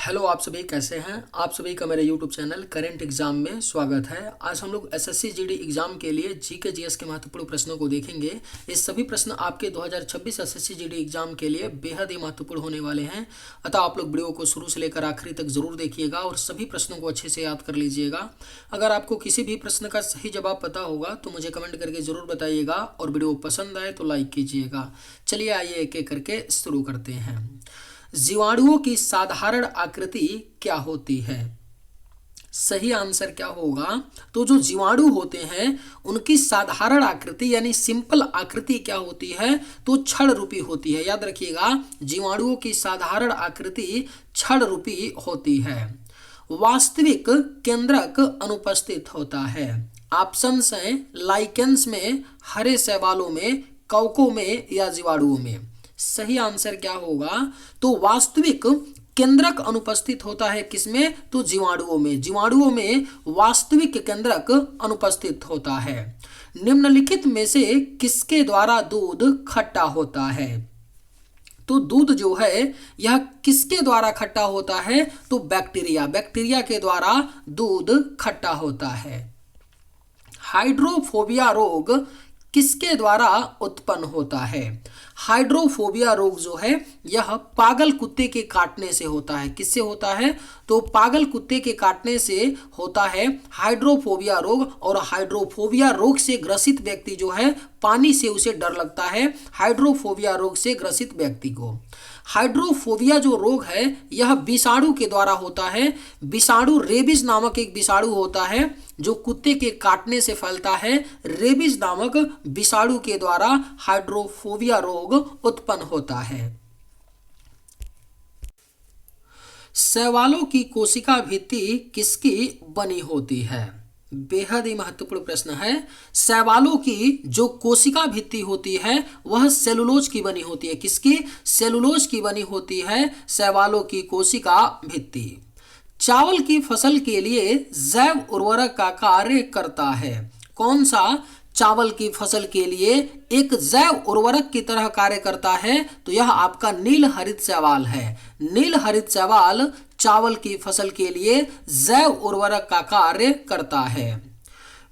Hello, आप सभी कैसे हैं। आप सभी का मेरे यूट्यूब चैनल करेंट एग्जाम में स्वागत है। आज हम लोग एसएससी जीडी एग्जाम के लिए जीके जीएस के महत्वपूर्ण प्रश्नों को देखेंगे। ये सभी प्रश्न आपके 2026 एसएससी जीडी एग्जाम के लिए बेहद ही महत्वपूर्ण होने वाले हैं। अतः आप लोग वीडियो को शुरू से लेकर आखिरी तक जरूर देखिएगा और सभी प्रश्नों को अच्छे से याद कर लीजिएगा। अगर आपको किसी भी प्रश्न का सही जवाब पता होगा तो मुझे कमेंट करके जरूर बताइएगा और वीडियो पसंद आए तो लाइक कीजिएगा। चलिए आइए एक एक करके शुरू करते हैं। जीवाणुओं की साधारण आकृति क्या होती है? सही आंसर क्या होगा? तो जो जीवाणु होते हैं उनकी साधारण आकृति यानी सिंपल आकृति क्या होती है? तो छड़ रूपी होती है। याद रखिएगा, जीवाणुओं की साधारण आकृति छड़ रूपी होती है। वास्तविक केंद्रक अनुपस्थित होता है। ऑप्शंस हैं लाइकेंस में, हरे शैवालों में, कवकों में या जीवाणुओं में। सही आंसर क्या होगा? तो वास्तविक केंद्रक अनुपस्थित होता है किसमें? तो जीवाणुओं में। जीवाणुओं में वास्तविक केंद्रक अनुपस्थित होता है। निम्नलिखित में से किसके द्वारा दूध खट्टा होता है? तो दूध जो है यह किसके द्वारा खट्टा होता है? तो बैक्टीरिया के द्वारा दूध खट्टा होता है। हाइड्रोफोबिया रोग किसके द्वारा उत्पन्न होता है? हाइड्रोफोबिया रोग जो है यह पागल कुत्ते के काटने से होता है। किससे होता है? तो पागल कुत्ते के काटने से होता है हाइड्रोफोबिया रोग। और हाइड्रोफोबिया रोग से ग्रसित व्यक्ति जो है पानी से उसे डर लगता है। हाइड्रोफोबिया रोग से ग्रसित व्यक्ति को हाइड्रोफोबिया जो रोग है यह विषाणु के द्वारा होता है। विषाणु रेबीज नामक एक विषाणु होता है जो कुत्ते के काटने से फैलता है। रेबीज नामक विषाणु के द्वारा हाइड्रोफोबिया रोग उत्पन्न होता है। शैवालों की कोशिका भित्ति किसकी बनी होती है? बेहद ही महत्वपूर्ण प्रश्न है। शैवालों की जो कोशिका भित्ति होती है वह सेलुलोज की बनी होती है। किसकी? सेलुलोज की बनी होती है शैवालों की कोशिका भित्ति। चावल की फसल के लिए जैव उर्वरक का कार्य करता है। कौन सा चावल की फसल के लिए एक जैव उर्वरक की तरह कार्य करता है? तो यह आपका नील हरित शैवाल है। नील हरित शैवाल चावल की फसल के लिए जैव उर्वरक का कार्य करता है।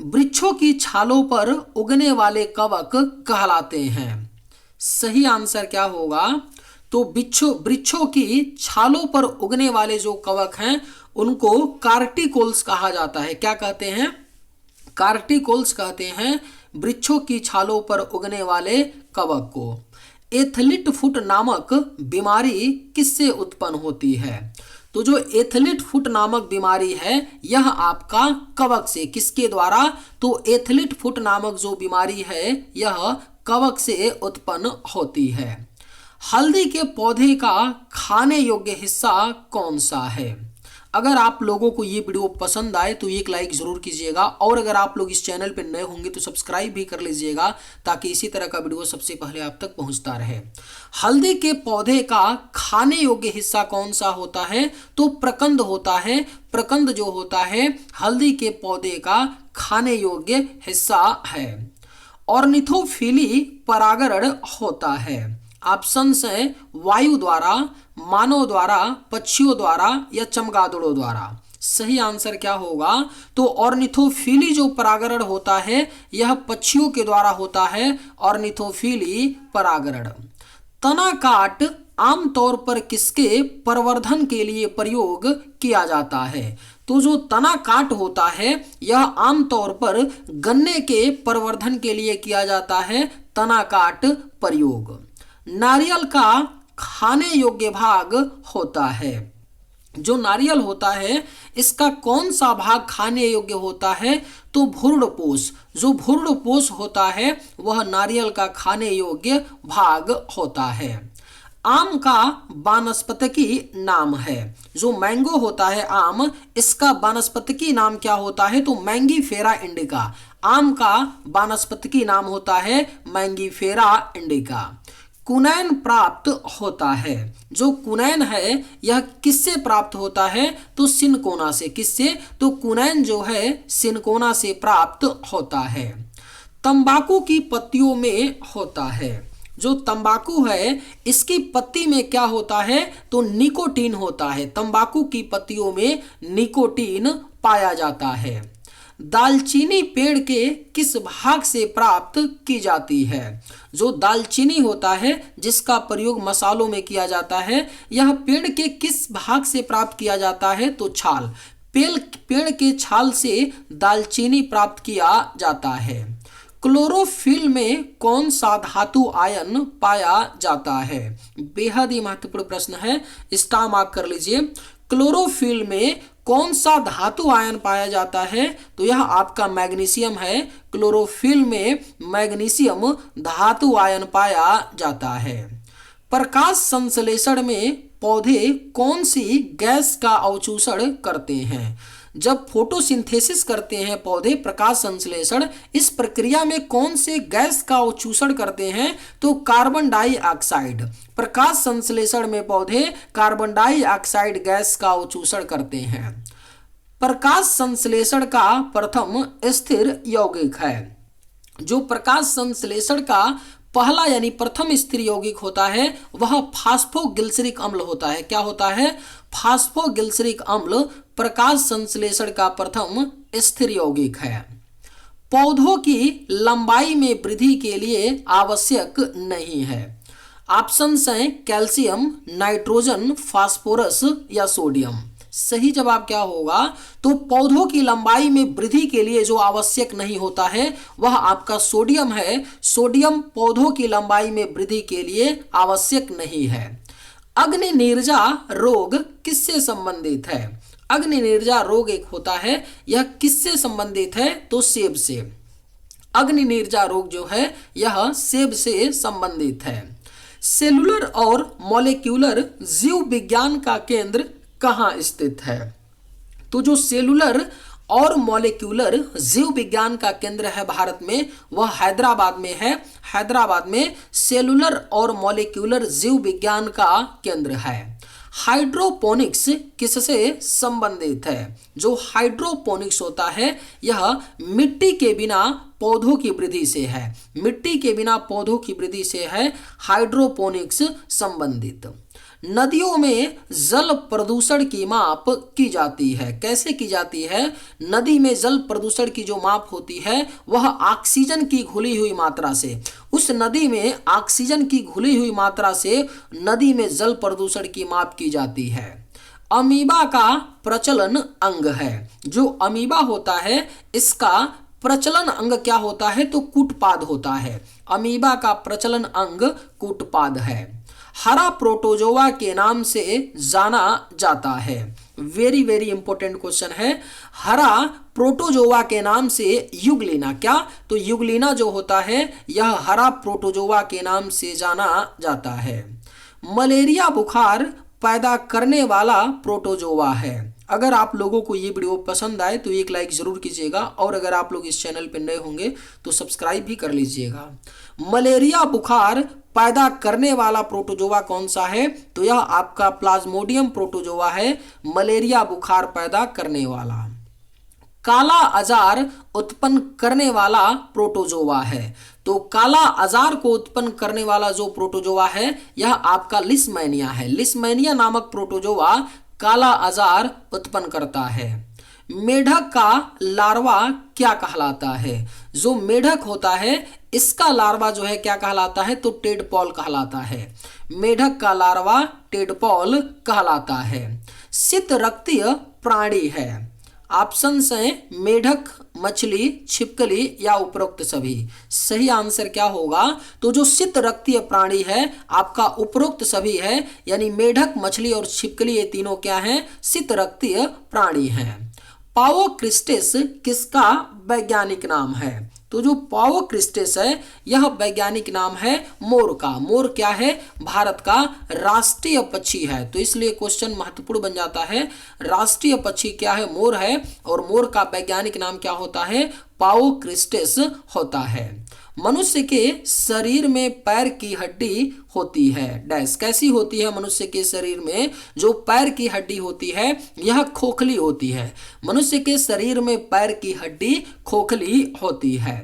वृक्षों की छालों पर उगने वाले कवक कहलाते हैं। सही आंसर क्या होगा? तो वृक्षों की छालों पर उगने वाले जो कवक हैं उनको कार्टिकोल्स कहा जाता है। क्या कहते हैं? कार्टिकोल्स कहते हैं वृक्षों की छालों पर उगने वाले कवक को। एथलीट फुट नामक बीमारी किससे उत्पन्न होती है? तो जो एथलीट फुट नामक बीमारी है यह आपका कवक से। किसके द्वारा? तो एथलीट फुट नामक जो बीमारी है यह कवक से उत्पन्न होती है। हल्दी के पौधे का खाने योग्य हिस्सा कौन सा है? अगर आप लोगों को ये वीडियो पसंद आए तो एक लाइक जरूर कीजिएगा और अगर आप लोग इस चैनल पर नए होंगे तो सब्सक्राइब भी कर लीजिएगा ताकि इसी तरह का वीडियो सबसे पहले आप तक पहुंचता रहे। हल्दी के पौधे का खाने योग्य हिस्सा कौन सा होता है? तो प्रकंद होता है। प्रकंद जो होता है हल्दी के पौधे का खाने योग्य हिस्सा है। ऑर्निथोफिली परागण होता है। ऑप्शंस है वायु द्वारा, मानव द्वारा, पक्षियों द्वारा या चमगादड़ों द्वारा। सही आंसर क्या होगा? तो ऑर्निथोफिली जो परागण होता है यह पक्षियों के द्वारा होता है। ऑर्निथोफिली परागण। तना काट आमतौर पर किसके प्रवर्धन के लिए प्रयोग किया जाता है? तो जो तना काट होता है यह आमतौर पर गन्ने के प्रवर्धन के लिए किया जाता है। तना काट प्रयोग। नारियल का खाने योग्य भाग होता है। जो नारियल होता है इसका कौन सा भाग खाने योग्य होता है? तो भ्रूणपोष। जो भ्रूणपोष होता है वह नारियल का खाने योग्य भाग होता है। आम का वानस्पतिकी नाम है। जो मैंगो होता है आम, इसका वानस्पतिकी नाम क्या होता है? तो मैंगीफेरा इंडिका। आम का वानस्पतिकी नाम होता है मैंगीफेरा इंडिका। कुनैन प्राप्त होता है। जो कुनैन है यह किससे प्राप्त होता है? तो सिनकोना से। किससे? तो कुनैन जो है सिनकोना से प्राप्त होता है। तंबाकू की पत्तियों में होता है। जो तंबाकू है इसकी पत्ती में क्या होता है, तो निकोटीन होता है। तंबाकू की पत्तियों में निकोटीन पाया जाता है। दालचीनी पेड़ के किस भाग से प्राप्त की जाती है? जो दालचीनी होता है जिसका प्रयोग मसालों में किया जाता है, यह पेड़ के किस भाग से प्राप्त किया जाता है, तो छाल। पेड़ के छाल से दालचीनी प्राप्त किया जाता है। क्लोरोफिल में कौन सा धातु आयन पाया जाता है? बेहद ही महत्वपूर्ण प्रश्न है, स्टार मार्क कर लीजिए। क्लोरोफिल में कौन सा धातु आयन पाया जाता है? तो यह आपका मैग्नीशियम है। क्लोरोफिल में मैग्नीशियम धातु आयन पाया जाता है। प्रकाश संश्लेषण में पौधे कौन सी गैस का अवशोषण करते हैं? जब फोटोसिंथेसिस करते हैं पौधे, प्रकाश संश्लेषण, इस प्रक्रिया में कौन से गैस का अवशोषण करते हैं? तो कार्बन डाइऑक्साइड। प्रकाश संश्लेषण में पौधे कार्बन डाइऑक्साइड गैस का अवशोषण करते हैं। प्रकाश संश्लेषण का प्रथम स्थिर यौगिक है। जो प्रकाश संश्लेषण का पहला यानी प्रथम स्थिर यौगिक होता है वह फास्फोग्लिसरिक अम्ल होता है। क्या होता है? फास्फोग्लिसरिक अम्ल प्रकाश संश्लेषण का प्रथम स्थिर यौगिक है। पौधों की लंबाई में वृद्धि के लिए आवश्यक नहीं है। ऑप्शंस हैं कैल्शियम, नाइट्रोजन, फास्फोरस या सोडियम। सही जवाब क्या होगा? तो पौधों की लंबाई में वृद्धि के लिए जो आवश्यक नहीं होता है वह आपका सोडियम है। सोडियम पौधों की लंबाई में वृद्धि के लिए आवश्यक नहीं है। अग्निनीरजा रोग किससे संबंधित है? अग्निनीरजा रोग एक होता है, यह किससे संबंधित है? तो सेब से। अग्निनीरजा रोग जो है यह सेब से संबंधित है। सेलुलर और मॉलिक्यूलर जीव विज्ञान का केंद्र कहाँ स्थित है? तो जो सेलुलर और मॉलिक्यूलर जीव विज्ञान का केंद्र है भारत में, वह हैदराबाद में है। हैदराबाद में सेलुलर और मॉलिक्यूलर जीव विज्ञान का केंद्र है। हाइड्रोपोनिक्स किससे संबंधित है? जो हाइड्रोपोनिक्स होता है यह मिट्टी के बिना पौधों की वृद्धि से है। मिट्टी के बिना पौधों की वृद्धि से है हाइड्रोपोनिक्स संबंधित। नदियों में जल प्रदूषण की माप की जाती है। कैसे की जाती है? नदी में जल प्रदूषण की जो माप होती है वह ऑक्सीजन की घुली हुई मात्रा से, उस नदी में ऑक्सीजन की घुली हुई मात्रा से नदी में जल प्रदूषण की माप की जाती है। अमीबा का प्रचलन अंग है। जो अमीबा होता है इसका प्रचलन अंग क्या होता है? तो कूटपाद होता है। अमीबा का प्रचलन अंग कूटपाद है। हरा प्रोटोजोआ के नाम से जाना जाता है। वेरी वेरी इंपॉर्टेंट क्वेश्चन है। हरा प्रोटोजोआ के नाम से युगलिना, क्या? तो युगलिना जो होता है यह हरा प्रोटोजोआ के नाम से जाना जाता है। मलेरिया बुखार पैदा करने वाला प्रोटोजोआ है। अगर आप लोगों को ये वीडियो पसंद आए तो एक लाइक जरूर कीजिएगा और अगर आप लोग इस चैनल पर नए होंगे तो सब्सक्राइब भी कर लीजिएगा। मलेरिया बुखार पैदा करने वाला प्रोटोजोआ कौन सा है? तो यह आपका प्लाज्मोडियम प्रोटोजोआ है, मलेरिया बुखार पैदा करने वाला। काला अजार उत्पन्न करने वाला प्रोटोजोआ है। तो काला अजार को उत्पन्न करने वाला जो प्रोटोजोआ है यह आपका लिस्मैनिया है। लिस्मैनिया नामक प्रोटोजोआ काला अजार उत्पन्न करता है। मेढक का लार्वा क्या कहलाता है? जो मेढक होता है इसका लार्वा जो है क्या कहलाता है? तो टेडपॉल कहलाता है। मेढक का लार्वा टेडपॉल कहलाता है। शीत रक्तीय प्राणी है। ऑप्शंस हैं मेढक, मछली, छिपकली या उपरोक्त सभी। सही आंसर क्या होगा? तो जो शीत रक्तीय प्राणी है आपका उपरोक्त सभी है, यानी मेढक, मछली और छिपकली ये तीनों क्या हैं? शीत रक्तीय प्राणी हैं। पाओक्रिस्टेस किसका वैज्ञानिक नाम है? तो जो पाओक्रिस्टेस है यह वैज्ञानिक नाम है मोर का। मोर क्या है? भारत का राष्ट्रीय पक्षी है। तो इसलिए क्वेश्चन महत्वपूर्ण बन जाता है। राष्ट्रीय पक्षी क्या है? मोर है। और मोर का वैज्ञानिक नाम क्या होता है? पाओक्रिस्टेस होता है। मनुष्य के शरीर में पैर की हड्डी होती है डैश। कैसी होती है मनुष्य के शरीर में? जो पैर की हड्डी होती है यह खोखली होती है। मनुष्य के शरीर में पैर की हड्डी खोखली होती है।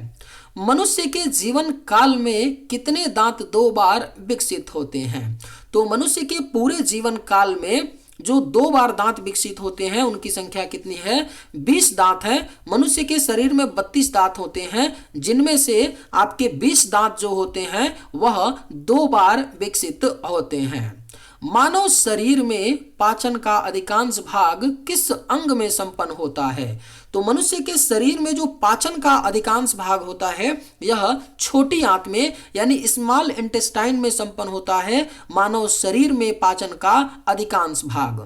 मनुष्य के जीवन काल में कितने दांत 2 बार विकसित होते हैं? तो मनुष्य के पूरे जीवन काल में जो 2 बार दांत विकसित होते हैं उनकी संख्या कितनी है? 20 दांत है। मनुष्य के शरीर में 32 दांत होते हैं, जिनमें से आपके 20 दांत जो होते हैं वह 2 बार विकसित होते हैं। मानव शरीर में पाचन का अधिकांश भाग किस अंग में संपन्न होता है? तो मनुष्य के शरीर में जो पाचन का अधिकांश भाग होता है यह छोटी आंत में यानी स्मॉल इंटेस्टाइन में संपन्न होता है। मानव शरीर में पाचन का अधिकांश भाग।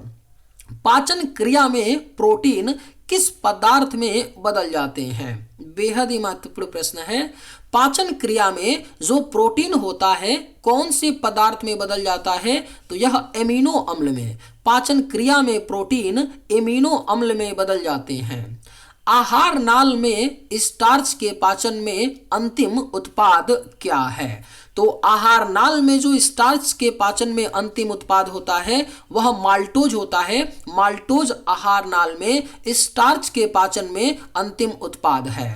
पाचन क्रिया में प्रोटीन किस पदार्थ में बदल जाते हैं? बेहद ही महत्वपूर्ण प्रश्न है। पाचन क्रिया में जो प्रोटीन होता है कौन से पदार्थ में बदल जाता है? तो यह एमिनो अम्ल में। पाचन क्रिया में प्रोटीन एमिनो अम्ल में बदल जाते हैं। आहार नाल में स्टार्च के पाचन में अंतिम उत्पाद क्या है? तो आहार नाल में जो स्टार्च के पाचन में अंतिम उत्पाद होता है वह माल्टोज होता है। माल्टोज आहार नाल में स्टार्च के पाचन में अंतिम उत्पाद है।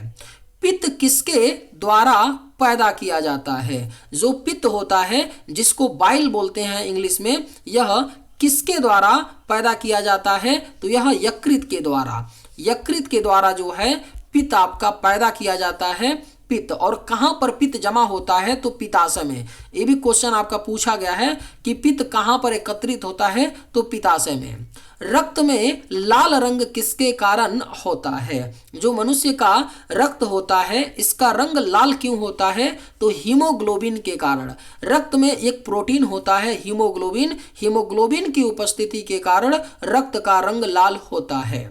पित्त किसके द्वारा पैदा किया जाता है? जो पित्त होता है जिसको बाइल बोलते हैं इंग्लिश में, यह किसके द्वारा पैदा किया जाता है? तो यह यकृत के द्वारा। यकृत के द्वारा जो है पित्त आपका पैदा किया जाता है। पित्त, और कहां पर पित्त जमा होता है? तो पित्ताशय में। ये भी क्वेश्चन आपका पूछा गया है कि पित्त कहां पर एकत्रित होता है? तो पित्ताशय में। रक्त में लाल रंग किसके कारण होता है? जो मनुष्य का रक्त होता है इसका रंग लाल क्यों होता है? तो हीमोग्लोबिन के कारण। रक्त में एक प्रोटीन होता है हीमोग्लोबिन। हीमोग्लोबिन की उपस्थिति के कारण रक्त का रंग लाल होता है।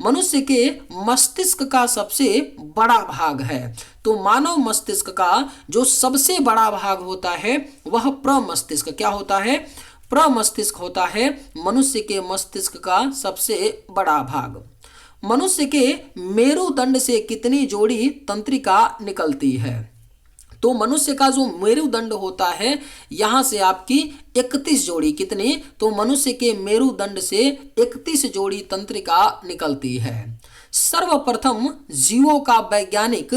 मनुष्य के मस्तिष्क का सबसे बड़ा भाग है? तो मानव मस्तिष्क का जो सबसे बड़ा भाग होता है वह प्रमस्तिष्क। क्या होता है? प्रमस्तिष्क होता है मनुष्य के मस्तिष्क का सबसे बड़ा भाग। मनुष्य के मेरुदंड से कितनी जोड़ी तंत्रिका निकलती है? तो मनुष्य का जो मेरुदंड होता है यहां से आपकी 31 जोड़ी। कितनी? तो मनुष्य के मेरुदंड से 31 जोड़ी तंत्रिका निकलती है। सर्वप्रथम जीवों का वैज्ञानिक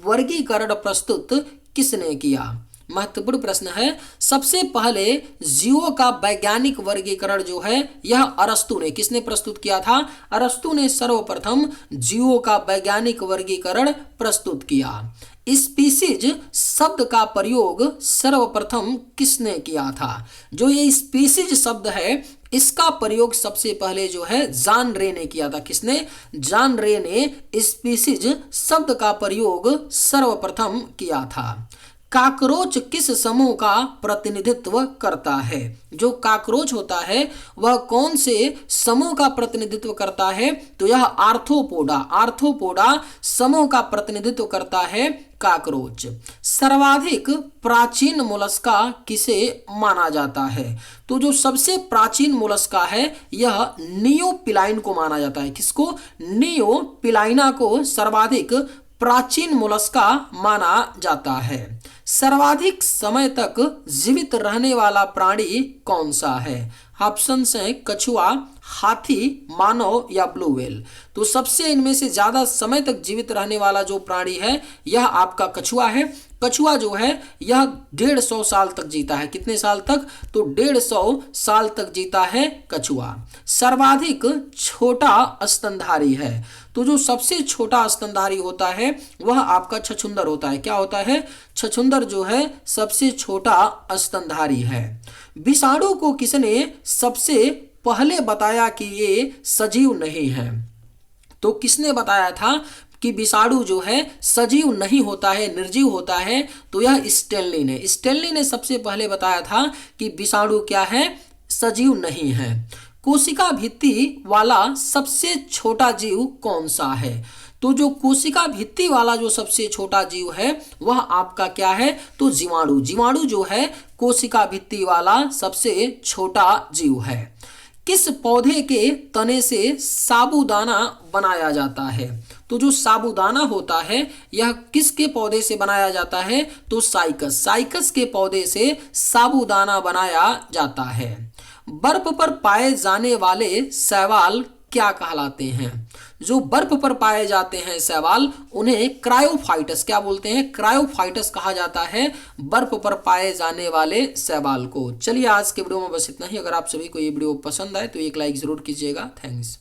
वर्गीकरण प्रस्तुत किसने किया? महत्वपूर्ण प्रश्न है। सबसे पहले जीवों का वैज्ञानिक वर्गीकरण जो है यह अरस्तु ने। किसने प्रस्तुत किया था? अरस्तु ने सर्वप्रथम जीवों का वैज्ञानिक वर्गीकरण प्रस्तुत किया। स्पीसीज शब्द का प्रयोग सर्वप्रथम किसने किया था? जो ये स्पीसीज शब्द है इसका प्रयोग सबसे पहले जो है जॉन रे ने किया था। किसने? जॉन रे ने स्पीसीज शब्द का प्रयोग सर्वप्रथम किया था। काकरोच किस समूह का प्रतिनिधित्व करता है? जो काकरोच होता है वह कौन से समूह का प्रतिनिधित्व करता है? तो यह आर्थ्रोपोडा। आर्थ्रोपोडा समूह का प्रतिनिधित्व करता है काकरोच। सर्वाधिक प्राचीन मोलस्का किसे माना जाता है? तो जो सबसे प्राचीन मोलस्का है यह नियोपिलाइन को माना जाता है। किसको? नियोपिलाइना को सर्वाधिक प्राचीन मोलस्का माना जाता है। सर्वाधिक समय तक जीवित रहने वाला प्राणी कौन सा है? ऑप्शन है कछुआ, हाथी, मानव या ब्लू व्हेल। तो सबसे इनमें से ज्यादा समय तक जीवित रहने वाला जो प्राणी है यह आपका कछुआ है। कछुआ जो है यह 150 साल तक जीता है। कितने साल तक? तो 150 साल तक जीता है कछुआ। सर्वाधिक छोटा स्तनधारी है। तो जो सबसे छोटा स्तनधारी होता है वह आपका छछूंदर होता है। क्या होता है? छछूंदर जो है सबसे छोटा स्तनधारी है। विषाणु को किसने सबसे पहले बताया कि ये सजीव नहीं है? तो किसने बताया था कि विषाणु जो है सजीव नहीं होता है, निर्जीव होता है? तो यह स्टेनली ने। स्टेनली ने सबसे पहले बताया था कि विषाणु क्या है? सजीव नहीं है। कोशिका भित्ति वाला सबसे छोटा जीव कौन सा है? तो जो कोशिका भित्ति वाला जो सबसे छोटा जीव है वह आपका क्या है? तो जीवाणु। जीवाणु जो है कोशिका भित्ति वाला सबसे छोटा जीव है। किस पौधे के तने से साबूदाना बनाया जाता है? तो जो साबूदाना होता है यह किसके पौधे से बनाया जाता है? तो साइकस। साइकस के पौधे से साबूदाना बनाया जाता है। बर्फ पर पाए जाने वाले शैवाल क्या कहलाते हैं? जो बर्फ पर पाए जाते हैं शैवाल उन्हें क्रायोफाइटस क्या बोलते हैं? क्रायोफाइटस कहा जाता है बर्फ पर पाए जाने वाले शैवाल को। चलिए आज के वीडियो में बस इतना ही। अगर आप सभी को ये वीडियो पसंद आए तो एक लाइक जरूर कीजिएगा। थैंक्स।